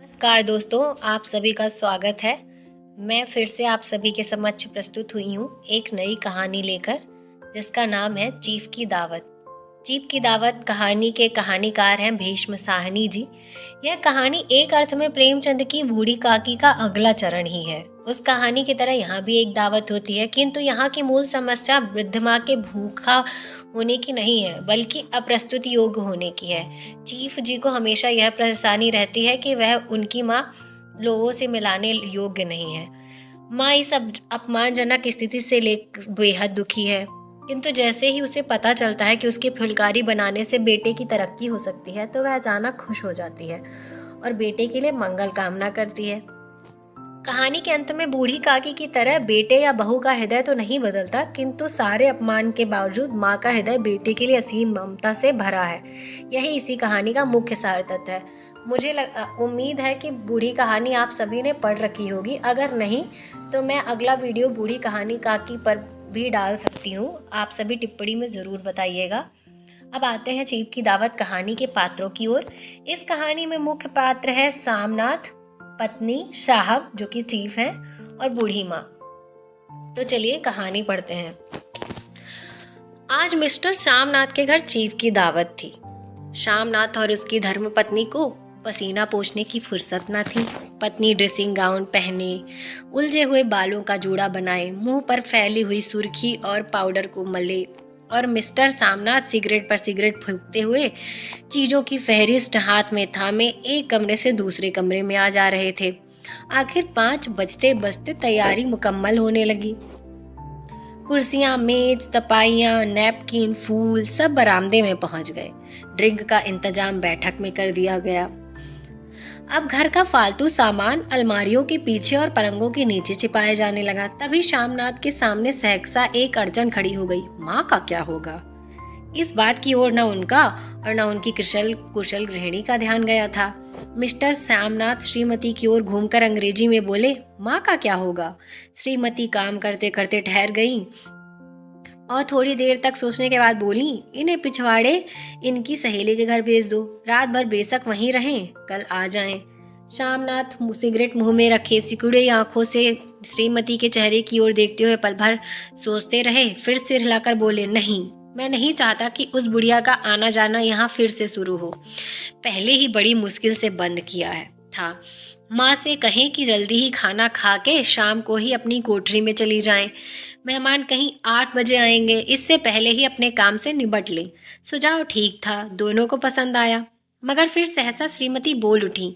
नमस्कार दोस्तों, आप सभी का स्वागत है। मैं फिर से आप सभी के समक्ष प्रस्तुत हुई हूँ एक नई कहानी लेकर, जिसका नाम है चीफ की दावत। चीफ की दावत कहानी के कहानीकार हैं भीष्म साहनी जी। यह कहानी एक अर्थ में प्रेमचंद की बूढ़ी काकी का अगला चरण ही है। उस कहानी की तरह यहाँ भी एक दावत होती है, किंतु यहाँ की मूल समस्या वृद्ध माँ के भूखा होने की नहीं है, बल्कि अप्रस्तुत योग्य होने की है। चीफ जी को हमेशा यह परेशानी रहती है कि वह उनकी माँ लोगों से मिलाने योग्य नहीं है। माँ इस अपमानजनक स्थिति से ले बेहद दुखी है, किंतु जैसे ही उसे पता चलता है कि उसके फुलकारी बनाने से बेटे की तरक्की हो सकती है, तो वह अचानक खुश हो जाती है और बेटे के लिए मंगल कामना करती है। कहानी के अंत में बूढ़ी काकी की तरह बेटे या बहू का हृदय तो नहीं बदलता, किंतु सारे अपमान के बावजूद माँ का हृदय बेटे के लिए असीम ममता से भरा है। यही इसी कहानी का मुख्य सार तत्व है। मुझे उम्मीद है कि बूढ़ी कहानी आप सभी ने पढ़ रखी होगी। अगर नहीं तो मैं अगला वीडियो बूढ़ी कहानी काकी पर भी डाल सकती हूँ। आप सभी टिप्पणी में ज़रूर बताइएगा। अब आते हैं चीफ की दावत कहानी के पात्रों की ओर। इस कहानी में मुख्य पात्र है सामनाथ, पत्नी साहब जो कि चीफ हैं, और बूढ़ी माँ। तो चलिए कहानी पढ़ते हैं। आज मिस्टर सामनाथ के घर चीफ की दावत थी। सामनाथ और उसकी धर्मपत्नी को पसीना पोंछने की फुर्सत न थी। पत्नी ड्रेसिंग गाउन पहने, उलझे हुए बालों का जूड़ा बनाए, मुंह पर फैली हुई सुर्खी और पाउडर को मले, और मिस्टर सामनाथ सिगरेट पर सिगरेट फूंकते हुए चीजों की फहरिस्त हाथ में थामे एक कमरे से दूसरे कमरे में आ जा रहे थे। आखिर 5 बजते बजते तैयारी मुकम्मल होने लगी। कुर्सियां, मेज, तपाइयां, नैपकिन, फूल सब बरामदे में पहुंच गए। ड्रिंक का इंतजाम बैठक में कर दिया गया। अब घर का फालतू सामान अलमारियों के पीछे और पलंगों के नीचे छिपाया जाने लगा। तभी शामनाथ के सामने सहसा एक अड़चन खड़ी हो गई। माँ का क्या होगा? इस बात की ओर न उनका और न उनकी कुशल गृहिणी का ध्यान गया था। मिस्टर श्यामनाथ श्रीमती की ओर घूमकर अंग्रेजी में बोले, माँ का क्या होगा? श्रीमती काम करते करते ठहर गईं और थोड़ी देर तक सोचने के बाद बोली, इन्हें पिछवाड़े इनकी सहेली के घर भेज दो। रात भर बेशक वहीं रहें, कल आ जाएं। श्यामनाथ सिगरेट मुंह में रखे सिकुड़ी आंखों से श्रीमती के चेहरे की ओर देखते हुए पल भर सोचते रहे। फिर सिर हिलाकर बोले, नहीं, मैं नहीं चाहता कि उस बुढ़िया का आना जाना यहाँ फिर से शुरू हो। पहले ही बड़ी मुश्किल से बंद किया है था। माँ से कहें कि जल्दी ही खाना खा के शाम को ही अपनी कोठरी में चली जाएं। मेहमान कहीं 8 बजे आएंगे, इससे पहले ही अपने काम से निबट लें। सुझाव ठीक था, दोनों को पसंद आया। मगर फिर सहसा श्रीमती बोल उठी।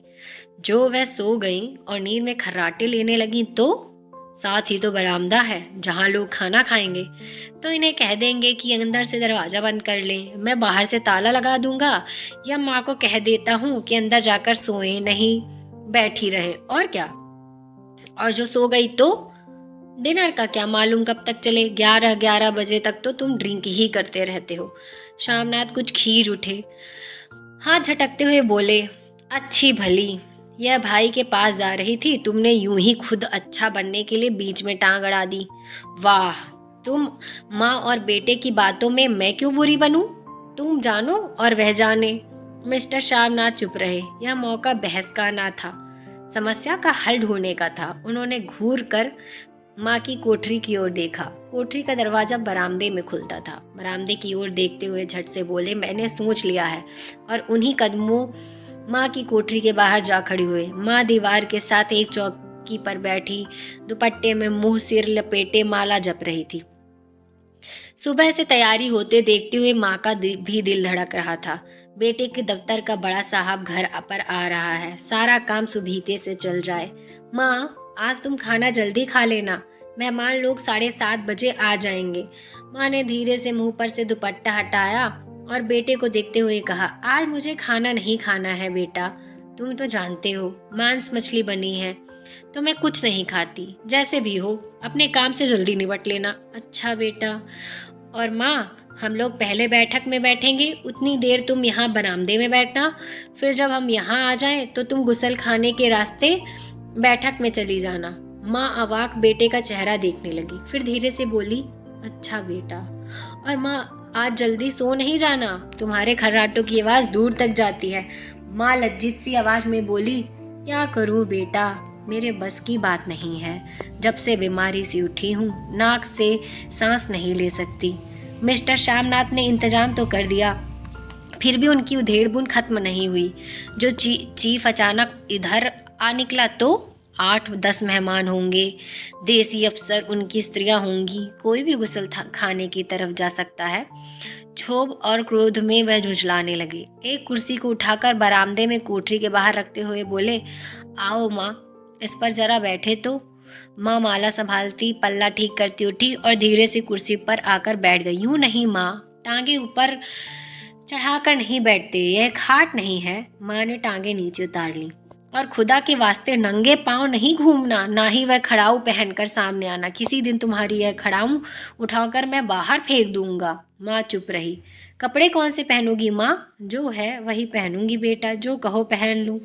जो वह सो गई और नींद में खर्राटे लेने लगी, तो साथ ही तो बरामदा है जहाँ लोग खाना खाएंगे, तो इन्हें कह देंगे कि अंदर से दरवाजा बंद कर लें। मैं बाहर से ताला लगा दूंगा, या माँ को कह देता हूँ कि अंदर जाकर सोएं, नहीं बैठी रहे। और क्या? और जो सो गई तो डिनर का क्या मालूम कब तक चले? 11 बजे तक तो तुम ड्रिंक ही करते रहते हो। शामनाथ कुछ खींच उठे, हाथ झटकते हुए बोले, अच्छी भली, यह भाई के पास जा रही थी, तुमने यूं ही खुद अच्छा बनने के लिए बीच में टांग अड़ा दी। वाह, तुम माँ और बेटे की बातों में मैं क्यों बुरी बनूं? तुम जानो और वह जाने। मिस्टर शामनाथ चुप रहे। यह मौका बहस का ना था, समस्या का हल ढूंढने का था। उन्होंने घूर कर माँ की कोठरी की ओर देखा। कोठरी का दरवाजा बरामदे में खुलता था। बरामदे की ओर देखते हुए झट से बोले, मैंने सोच लिया है, और उन्हीं कदमों माँ की कोठरी के बाहर जा खड़ी हुए। माँ दीवार के साथ एक चौकी पर बैठी दुपट्टे में मुंह सिर लपेटे माला जप रही थी। सुबह से तैयारी होते देखते हुए माँ का भी दिल धड़क रहा था। बेटे के दफ्तर का बड़ा साहब घर पर आ रहा है, सारा काम सुबीते से चल जाए। माँ, आज तुम खाना जल्दी खा लेना, मेहमान लोग 7:30 बजे आ जाएंगे। माँ ने धीरे से मुंह पर से दुपट्टा हटाया और बेटे को देखते हुए कहा, आज मुझे खाना नहीं खाना है बेटा, तुम तो जानते हो मांस मछली बनी है, तो मैं कुछ नहीं खाती। जैसे भी हो अपने काम से जल्दी निपट लेना। अच्छा बेटा। और माँ, हम लोग पहले बैठक में बैठेंगे, उतनी देर तुम यहाँ बरामदे में बैठना, फिर जब हम यहाँ आ जाएं तो तुम गुसल खाने के रास्ते बैठक में चली जाना। माँ अवाक बेटे का चेहरा देखने लगी, फिर धीरे से बोली, अच्छा बेटा। और माँ, आज जल्दी सो नहीं जाना, तुम्हारे खर्राटों की आवाज़ दूर तक जाती है। माँ लज्जित सी आवाज़ में बोली, क्या करूँ बेटा, मेरे बस की बात नहीं है। जब से बीमारी से उठी हूँ, नाक से सांस नहीं ले सकती। मिस्टर श्यामनाथ ने इंतजाम तो कर दिया, फिर भी उनकी उधेड़ बुन खत्म नहीं हुई। जो चीफ अचानक इधर आ निकला तो 8-10 मेहमान होंगे, देसी अफसर, उनकी स्त्रियां होंगी, कोई भी गुसल खाने की तरफ जा सकता है। क्षोभ और क्रोध में वह झुझलाने लगे। एक कुर्सी को उठाकर बरामदे में कोठरी के बाहर रखते हुए बोले, आओ माँ, इस पर जरा बैठे तो। माँ माला संभालती, पल्ला ठीक करती उठी और धीरे से कुर्सी पर आकर बैठ गई। यूं नहीं माँ, टांगे ऊपर चढ़ाकर नहीं बैठते, यह खाट नहीं है। माँ ने टांगे नीचे उतार ली। और खुदा के वास्ते नंगे पांव नहीं घूमना, ना ही वह खड़ाऊ पहनकर सामने आना। किसी दिन तुम्हारी यह खड़ाऊ उठाकर मैं बाहर फेंक दूंगा। माँ चुप रही। कपड़े कौन से पहनोगी माँ? जो है वही पहनूंगी बेटा, जो कहो पहन लूं।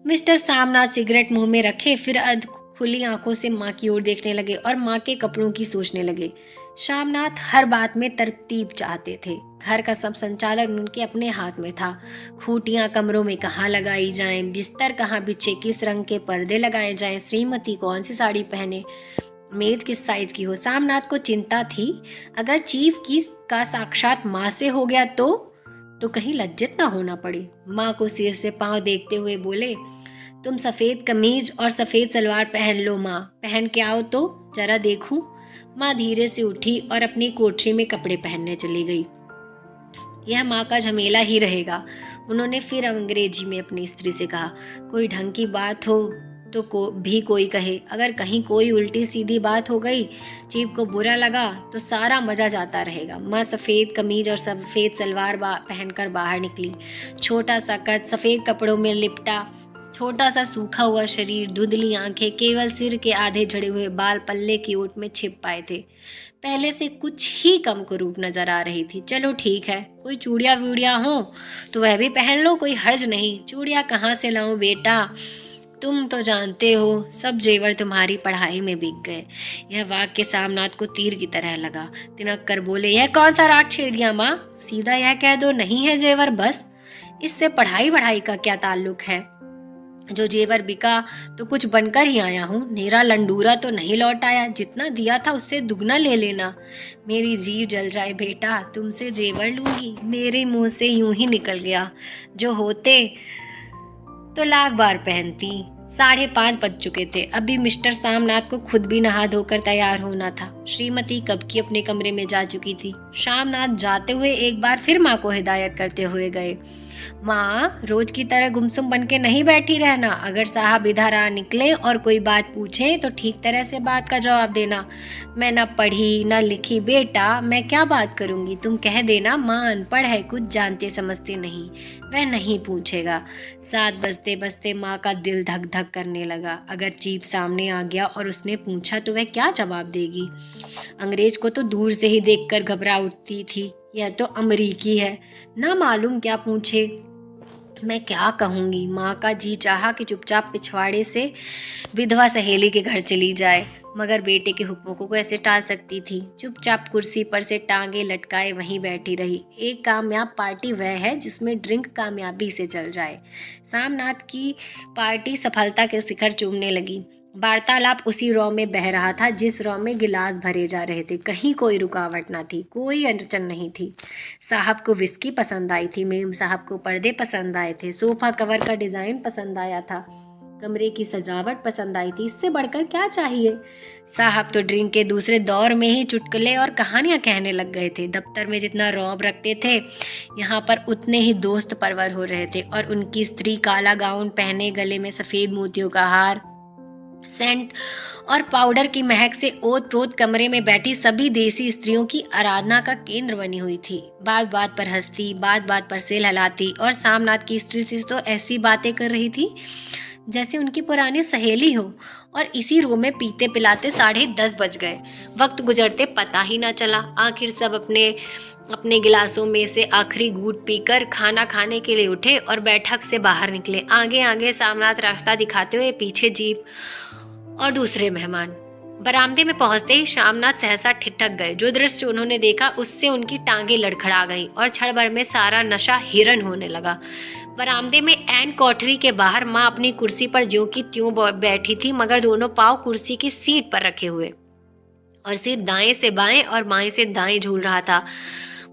मिस्टर सामनाथ सिगरेट मुंह में रखे फिर अध खुली आंखों से माँ की ओर देखने लगे और माँ के कपड़ों की सोचने लगे। श्यामनाथ हर बात में तरतीब चाहते थे। घर का सब संचालन उनके अपने हाथ में था। खूंटियां कमरों में कहाँ लगाई जाएं, बिस्तर कहाँ बिछे, किस रंग के पर्दे लगाए जाएं, श्रीमती कौन सी साड़ी पहने, मेज किस साइज की हो। सामनाथ को चिंता थी, अगर चीफ की का साक्षात माँ से हो गया तो कहीं लज्जित ना होना पड़े। माँ को सिर से पांव देखते हुए बोले, तुम सफ़ेद कमीज और सफ़ेद सलवार पहन लो माँ, पहन के आओ तो जरा देखूं। माँ धीरे से उठी और अपनी कोठरी में कपड़े पहनने चली गई। यह माँ का झमेला ही रहेगा। उन्होंने फिर अंग्रेजी में अपनी स्त्री से कहा, कोई ढंग की बात हो तो भी कोई कहे, अगर कहीं कोई उल्टी सीधी बात हो गई, चीफ को बुरा लगा तो सारा मजा जाता रहेगा। माँ सफ़ेद कमीज और सफ़ेद सलवार पहनकर बाहर निकली। छोटा सा कद, सफ़ेद कपड़ों में लिपटा छोटा सा सूखा हुआ शरीर, धुंधली आंखें, केवल सिर के आधे झड़े हुए बाल पल्ले की ओट में छिप पाए थे। पहले से कुछ ही कम कुरूप नजर आ रही थी। चलो ठीक है, कोई चूड़ियाँ वूड़ियाँ हो तो वह भी पहन लो, कोई हर्ज नहीं। चूड़ियाँ कहाँ से लाऊं बेटा, तुम तो जानते हो सब जेवर तुम्हारी पढ़ाई में बिक गए। यह वाक्य सामनाथ को तीर की तरह लगा। तिनक कर बोले, यह कौन सा राग छेड़ दिया माँ? सीधा यह कह दो नहीं है जेवर, बस। इससे पढ़ाई वढ़ाई का क्या ताल्लुक है? जो जेवर बिका तो कुछ बनकर ही आया हूँ, नेरा लंडूरा तो नहीं लौट आया। जितना दिया था उससे दुगना ले लेना। मेरी जीभ जल जाए बेटा, तुमसे जेवर लूंगी, मेरे मुंह से यूं ही निकल गया। जो होते तो लाख बार पहनती। 5:30 बज चुके थे। अभी मिस्टर सामनाथ को खुद भी नहा धोकर तैयार होना था। श्रीमती कब की अपने कमरे में जा चुकी थी। सामनाथ जाते हुए एक बार फिर माँ को हिदायत करते हुए गए, माँ, रोज की तरह गुमसुम बन के नहीं बैठी रहना। अगर साहब इधर आ निकले और कोई बात पूछे तो ठीक तरह से बात का जवाब देना। मैं न पढ़ी न लिखी बेटा, मैं क्या बात करूँगी? तुम कह देना माँ अनपढ़ है, कुछ जानते समझते नहीं। वह नहीं पूछेगा। 7 बजते बजते माँ का दिल धक धक करने लगा। अगर चीफ सामने आ गया और उसने पूछा तो वह क्या जवाब देगी? अंग्रेज को तो दूर से ही देखकर घबरा उठती थी। यह तो अमरीकी है, ना मालूम क्या पूछे। मैं क्या कहूँगी? माँ का जी चाहा कि चुपचाप पिछवाड़े से विधवा सहेली के घर चली जाए, मगर बेटे के हुक्मों को कैसे टाल सकती थी। चुपचाप कुर्सी पर से टांगे लटकाए वहीं बैठी रही। एक कामयाब पार्टी वह है जिसमें ड्रिंक कामयाबी से चल जाए। सामनाथ की पार्टी सफलता के शिखर चूमने लगी। वार्तालाप उसी रौ में बह रहा था जिस रौ में गिलास भरे जा रहे थे। कहीं कोई रुकावट ना थी, कोई अड़चन नहीं थी। साहब को विस्की पसंद आई थी, मेम साहब को पर्दे पसंद आए थे, सोफा कवर का डिज़ाइन पसंद आया था, कमरे की सजावट पसंद आई थी। इससे बढ़कर क्या चाहिए? साहब तो ड्रिंक के दूसरे दौर में ही चुटकुले और कहानियां कहने लग गए थे। दफ्तर में जितना रौब रखते थे, यहाँ पर उतने ही दोस्त परवर हो रहे थे। और उनकी स्त्री काला गाउन पहने, गले में सफ़ेद मोतियों का हार, सेंट और पाउडर की महक से ओत प्रोत कमरे में बैठी सभी देसी स्त्रियों की आराधना का केंद्र बनी हुई थी। बात बात पर हंसती, बात बात पर सेल हिलाती और सामनाथ की स्त्री से तो ऐसी बातें कर रही थी जैसे उनकी पुरानी सहेली हो। और इसी रो में पीते पिलाते 10:30 बज गए। वक्त गुजरते पता ही ना चला। आखिर सब अपने अपने गिलासों में से आखिरी घूंट पीकर खाना खाने के लिए उठे और बैठक से बाहर निकले। आगे आगे सामनाथ रास्ता दिखाते हुए, पीछे जीप और दूसरे मेहमान। बरामदे में पहुंचते ही श्यामनाथ सहसा ठिठक गए। जो दृश्य उन्होंने देखा उससे उनकी टांगें लड़खड़ा गईं और क्षण भर में सारा नशा हिरन होने लगा। बरामदे में ऐन कोठरी के बाहर माँ अपनी कुर्सी पर ज्यों की त्यों बैठी थी, मगर दोनों पाँव कुर्सी की सीट पर रखे हुए, और सिर दाएं से बाएं और बाएं से दाएं झूल रहा था।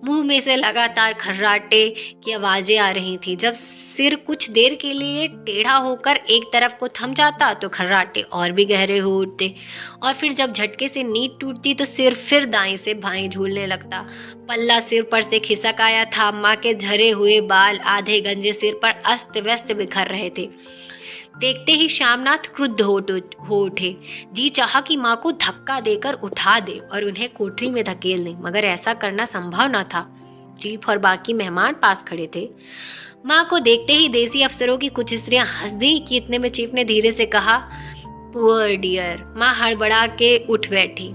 मुंह में से लगातार खर्राटे की आवाजें आ रही थी। जब सिर कुछ देर के लिए टेढ़ा होकर एक तरफ को थम जाता तो खर्राटे और भी गहरे हो उठते, और फिर जब झटके से नींद टूटती तो सिर फिर दाएं से बाएं झूलने लगता। पल्ला सिर पर से खिसक आया था। माँ के झरे हुए बाल आधे गंजे सिर पर अस्त व्यस्त बिखर रहे थे। देखते ही श्यामनाथ क्रुद्ध हो उठे। जी चाहा कि माँ को धक्का देकर उठा दे और उन्हें कोठरी में धकेल दे, मगर ऐसा करना संभव न था। चीफ और बाकी मेहमान पास खड़े थे। माँ को देखते ही देसी अफसरों की कुछ स्त्रियां हंस दी कि इतने में चीफ ने धीरे से कहा, पुअर डियर। माँ हड़बड़ा के उठ बैठी।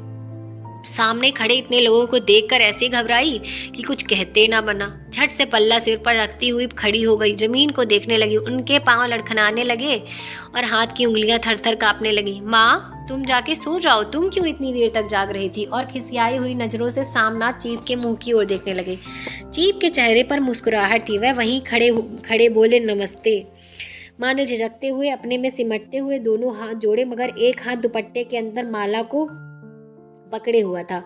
सामने खड़े इतने लोगों को देखकर ऐसी घबराई कि कुछ कहते ना बना। झट से पल्ला सिर पर रखती हुई खड़ी हो गई, जमीन को देखने लगी। उनके पांव लड़खड़ाने लगे और हाथ की उंगलियां थर-थर कांपने लगी। माँ, तुम जाके सो जाओ, तुम क्यों इतनी देर तक जाग रही थी? और खिसियाई हुई नजरों से सामनाथ चीफ के मुंह की ओर देखने लगे। चीफ के चेहरे पर मुस्कुराहट थी। वह वहीं खड़े बोले, नमस्ते। माँ ने झिझकते हुए अपने में सिमटते हुए दोनों हाथ जोड़े, मगर एक हाथ दुपट्टे के अंदर माला को पकड़े हुआ था,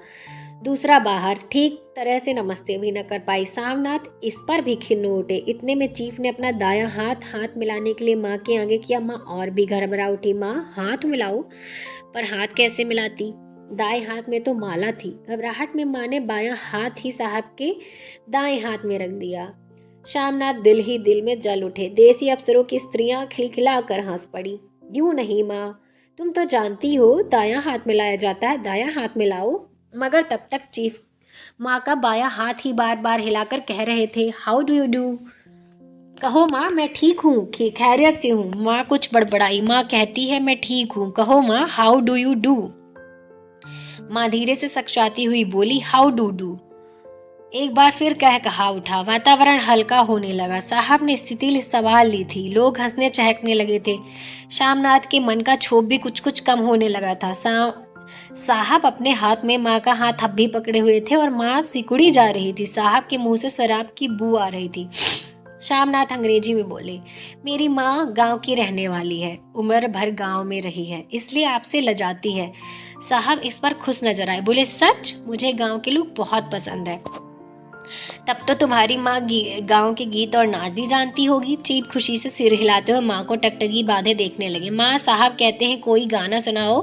दूसरा बाहर। ठीक तरह से नमस्ते भी न कर पाई। सामनाथ इस पर भी खिन्न उठे। इतने में चीफ ने अपना दायां हाथ मिलाने के लिए माँ के आगे किया। माँ और भी घबरा उठी। माँ, हाथ मिलाओ। पर हाथ कैसे मिलाती? दाएं हाथ में तो माला थी। घबराहट में माँ ने बायां हाथ ही साहब के दाएं हाथ में रख दिया। श्यामनाथ दिल ही दिल में जल उठे। देसी अफसरों की स्त्रियां खिलखिला कर हंस पड़ी। यूं नहीं माँ, तुम तो जानती हो दायां हाथ मिलाया जाता है, दायां हाथ मिलाओ। मगर तब तक चीफ माँ का बायां हाथ ही बार बार हिलाकर कह रहे थे, हाउ डू यू डू। कहो माँ, मैं ठीक हूँ, खैरियत से हूँ। माँ कुछ बड़बड़ाई। माँ कहती है, मैं ठीक हूँ। कहो माँ, हाउ डू यू डू। माँ धीरे से सकशाती हुई बोली, हाउ डू डू। एक बार फिर कहा उठा। वातावरण हल्का होने लगा। साहब ने स्थिति संभाल ली थी। लोग हंसने चहकने लगे थे। श्यामनाथ के मन का क्षोभ भी कुछ कुछ कम होने लगा था। साहब अपने हाथ में माँ का हाथ अब भी पकड़े हुए थे और माँ सिकुड़ी जा रही थी। साहब के मुंह से शराब की बू आ रही थी। श्यामनाथ अंग्रेजी में बोले, मेरी माँ गांव की रहने वाली है, उम्र भर गांव में रही है, इसलिए आपसे लजाती है। साहब इस पर खुश नजर आए। बोले, सच? मुझे गांव के लोग बहुत पसंद है। तब तो तुम्हारी माँ गांव के गीत और नाच भी जानती होगी। चीप खुशी से सिर हिलाते हुए माँ को टकटकी बांधे देखने लगे। माँ, साहब कहते हैं कोई गाना सुनाओ,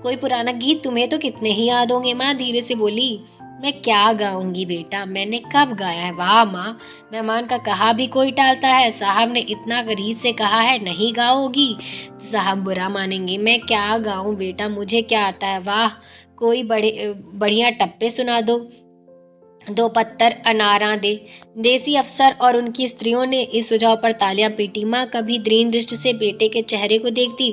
कोई पुराना गीत। तुम्हें तो कितने ही याद होंगे। माँ धीरे से बोली, मैं क्या गाऊंगी बेटा, मैंने कब गाया है। वाह माँ, मेहमान का कहा भी कोई टालता है। साहब ने इतना गरीब से कहा है, नहीं गाओगी तो साहब बुरा मानेंगे। मैं क्या गाऊं बेटा, मुझे क्या आता है। वाह, कोई बढ़िया टप्पे सुना दो, दो पत्तर अनारा दे। देसी अफसर और उनकी स्त्रियों ने इस सुझाव पर तालियां पीटी। माँ कभी दृढ़ दृष्टि से बेटे के चेहरे को देखती,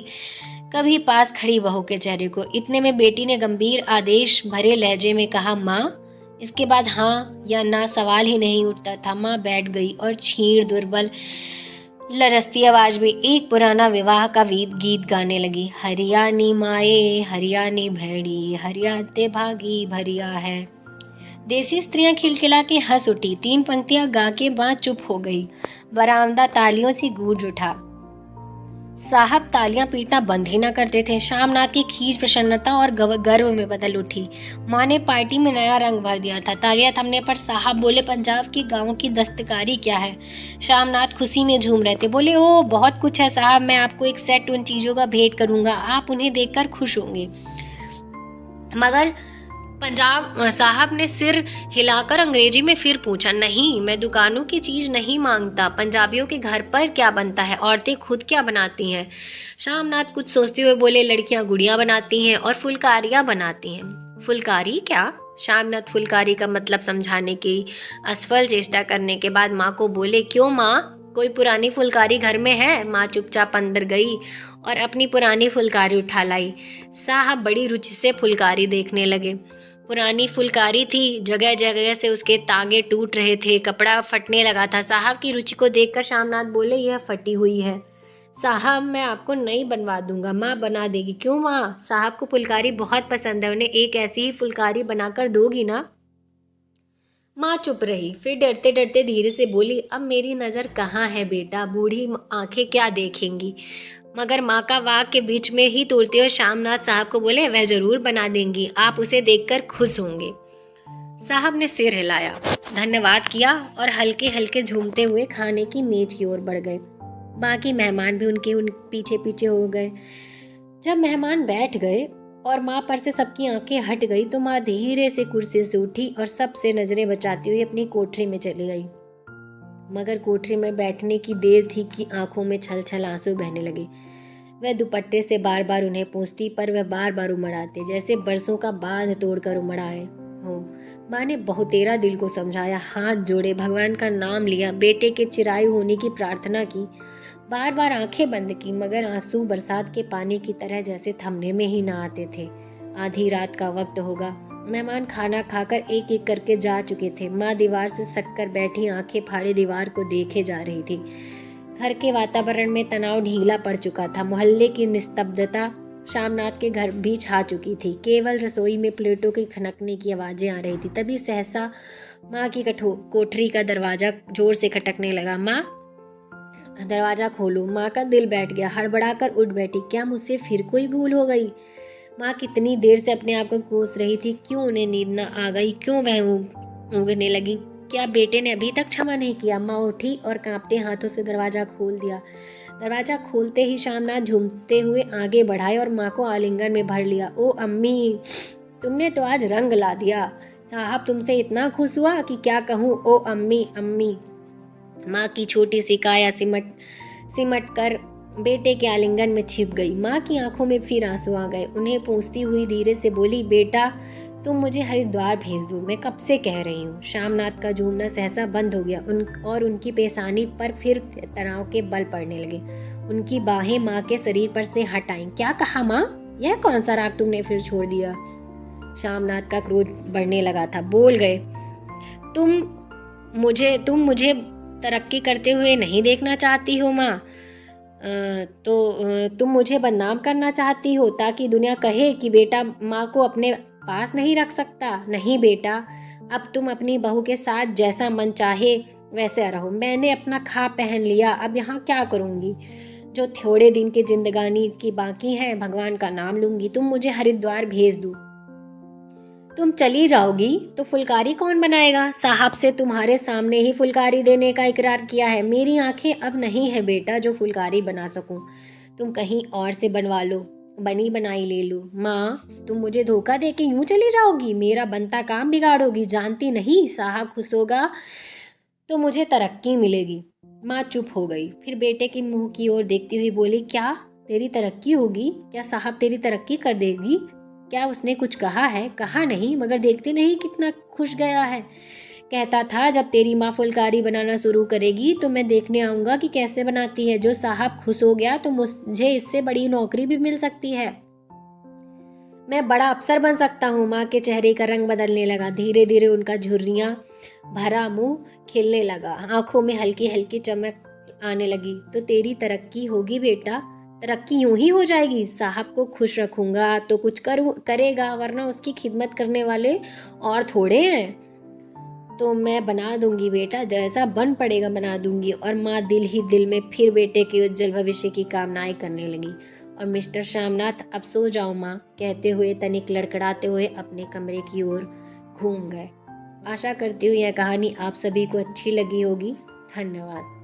कभी पास खड़ी बहू के चेहरे को। इतने में बेटी ने गंभीर आदेश भरे लहजे में कहा, माँ। इसके बाद हाँ या ना सवाल ही नहीं उठता था। माँ बैठ गई और क्षीण दुर्बल लरसती आवाज में एक पुराना विवाह का गीत गाने लगी। हरियाणी माए हरियाणी भेड़ी, हरियाते भागी भरिया है। देसी स्त्रियां खिलखिला के हंस उठी। 3 पंक्तियां गा के मां चुप हो गई। बरामदा तालियों से गूंज उठा। साहब तालियां पीटना बंद ही न करते थे। श्यामनाथ की खींच प्रसन्नता और गर्व में बदल उठी। माँ ने पार्टी में नया रंग भर दिया था। तालियां थमने पर साहब बोले, पंजाब की गांव की दस्तकारी क्या है? श्यामनाथ खुशी में झूम रहे थे। बोले, ओ बहुत कुछ है साहब, मैं आपको एक सेट उन चीजों का भेंट करूंगा, आप उन्हें देखकर खुश होंगे। मगर पंजाब साहब ने सिर हिलाकर अंग्रेजी में फिर पूछा, नहीं, मैं दुकानों की चीज नहीं मांगता। पंजाबियों के घर पर क्या बनता है? औरतें खुद क्या बनाती हैं? श्यामनाथ कुछ सोचते हुए बोले, लड़कियां गुड़ियां बनाती हैं और फुलकारियां बनाती हैं। फुलकारी क्या? श्यामनाथ फुलकारी का मतलब समझाने की असफल चेष्टा करने के बाद माँ को बोले, क्यों माँ, कोई पुरानी फुलकारी घर में है? माँ चुपचाप अंदर गई और अपनी पुरानी फुलकारी उठा लाई। साहब बड़ी रुचि से फुलकारी देखने लगे। पुरानी फुलकारी थी, जगह जगह से उसके तागे टूट रहे थे, कपड़ा फटने लगा था। साहब की रुचि को देखकर श्यामनाथ बोले, यह फटी हुई है साहब, मैं आपको नई बनवा दूंगा। माँ बना देगी। क्यों माँ, साहब को फुलकारी बहुत पसंद है, उन्हें एक ऐसी ही फुलकारी बनाकर दोगी ना? माँ चुप रही, फिर डरते डरते धीरे से बोली, अब मेरी नज़र कहाँ है बेटा, बूढ़ी आंखें क्या देखेंगी। मगर माँ का वाक के बीच में ही तोड़ते हुए श्यामनाथ साहब को बोले, वह जरूर बना देंगी, आप उसे देखकर खुश होंगे। साहब ने सिर हिलाया, धन्यवाद किया और हल्के हल्के झूमते हुए खाने की मेज की ओर बढ़ गए। बाकी मेहमान भी उन पीछे पीछे हो गए। जब मेहमान बैठ गए और माँ पर से सबकी आंखें हट गई तो माँ धीरे से कुर्सी से उठी और सबसे नजरें बचाती हुई अपनी कोठरी में चली गई। मगर कोठरी में बैठने की देर थी कि आंखों में छल छल आंसू बहने लगे। वह दुपट्टे से बार बार उन्हें पूछती, पर वह बार बार उमड़ आते, जैसे बरसों का बांध तोड़कर उमड़ आए हो। माँ ने बहुतेरा दिल को समझाया, हाथ जोड़े, भगवान का नाम लिया, बेटे के चिरायु होने की प्रार्थना की, बार बार आंखें बंद की, मगर आंसू बरसात के पानी की तरह जैसे थमने में ही ना आते थे। आधी रात का वक्त होगा। मेहमान खाना खाकर एक एक करके जा चुके थे। माँ दीवार से सटकर बैठी आंखें फाड़े दीवार को देखे जा रही थी। घर के वातावरण में तनाव ढीला पड़ चुका था। मोहल्ले की निस्तब्धता श्यामनाथ के घर भी छा चुकी थी। केवल रसोई में प्लेटों के खनकने की आवाजें आ रही थी। तभी सहसा माँ की कोठरी का दरवाजा जोर से खटकने लगा। माँ, दरवाजा खोलो। माँ का दिल बैठ गया, हड़बड़ाकर उठ बैठी। क्या मुझसे फिर कोई भूल हो गई? माँ कितनी देर से अपने आप को कोस रही थी। क्यों उन्हें नींद न आ गई? क्यों वह ऊँघने लगी? क्या बेटे ने अभी तक क्षमा नहीं किया? माँ उठी और कांपते हाथों से दरवाजा खोल दिया। दरवाजा खोलते ही श्यामनाथ झूमते हुए आगे बढ़ाए और माँ को आलिंगन में भर लिया। ओ अम्मी, तुमने तो आज रंग ला दिया। साहब तुमसे इतना खुश हुआ कि क्या कहूँ। ओ अम्मी, अम्मी। माँ की छोटी सी काया सिमट सिमट कर बेटे के आलिंगन में छिप गई। माँ की आंखों में फिर आंसू आ गए। उन्हें पूछती हुई धीरे से बोली, बेटा तुम मुझे हरिद्वार भेज दो, मैं कब से कह रही हूँ। श्यामनाथ का झूमना सहसा बंद हो गया और उनकी पेशानी पर फिर तनाव के बल पड़ने लगे। उनकी बाहें माँ के शरीर पर से हट आईं। क्या कहा माँ? यह कौन सा राग तुमने फिर छोड़ दिया? श्यामनाथ का क्रोध बढ़ने लगा था। बोल गए, तुम मुझे तरक्की करते हुए नहीं देखना चाहती हो माँ? तुम मुझे बदनाम करना चाहती हो ताकि दुनिया कहे कि बेटा माँ को अपने पास नहीं रख सकता? नहीं बेटा, अब तुम अपनी बहू के साथ जैसा मन चाहे वैसे रहो। मैंने अपना खा पहन लिया, अब यहाँ क्या करूँगी? जो थोड़े दिन की जिंदगानी की बाकी है, भगवान का नाम लूंगी। तुम मुझे हरिद्वार भेज दो। तुम चली जाओगी तो फुलकारी कौन बनाएगा? साहब से तुम्हारे सामने ही फुलकारी देने का इकरार किया है। मेरी आंखें अब नहीं है बेटा जो फुलकारी बना सकूं। तुम कहीं और से बनवा लो, बनी बनाई ले लो। माँ, तुम मुझे धोखा दे के यूं चली जाओगी? मेरा बनता काम बिगाड़ोगी। जानती नहीं, साहब खुश होगा तो मुझे तरक्की मिलेगी। माँ चुप हो गई, फिर बेटे के मुंह की ओर देखती हुई बोली, क्या तेरी तरक्की होगी? क्या साहब तेरी तरक्की कर देगी? क्या उसने कुछ कहा है? कहा नहीं, मगर देखते नहीं कितना खुश गया है। कहता था जब तेरी माँ फुलकारी बनाना शुरू करेगी तो मैं देखने आऊंगा कि कैसे बनाती है। जो साहब खुश हो गया तो मुझे इससे बड़ी नौकरी भी मिल सकती है। मैं बड़ा अफसर बन सकता हूँ। माँ के चेहरे का रंग बदलने लगा। धीरे धीरे उनका झुर्रियाँ भरा मुंह खिलने लगा, आंखों में हल्की हल्की चमक आने लगी। तो तेरी तरक्की होगी बेटा, तरक्की यूं ही हो जाएगी। साहब को खुश रखूंगा तो कुछ करेगा, वरना उसकी खिदमत करने वाले और थोड़े हैं। तो मैं बना दूंगी बेटा, जैसा बन पड़ेगा बना दूंगी। और माँ दिल ही दिल में फिर बेटे के उज्जवल भविष्य की कामनाएं करने लगी। और मिस्टर श्यामनाथ, अब सो जाओ माँ, कहते हुए तनिक लड़खड़ाते हुए अपने कमरे की ओर घूम गए। आशा करती हूँ यह कहानी आप सभी को अच्छी लगी होगी। धन्यवाद।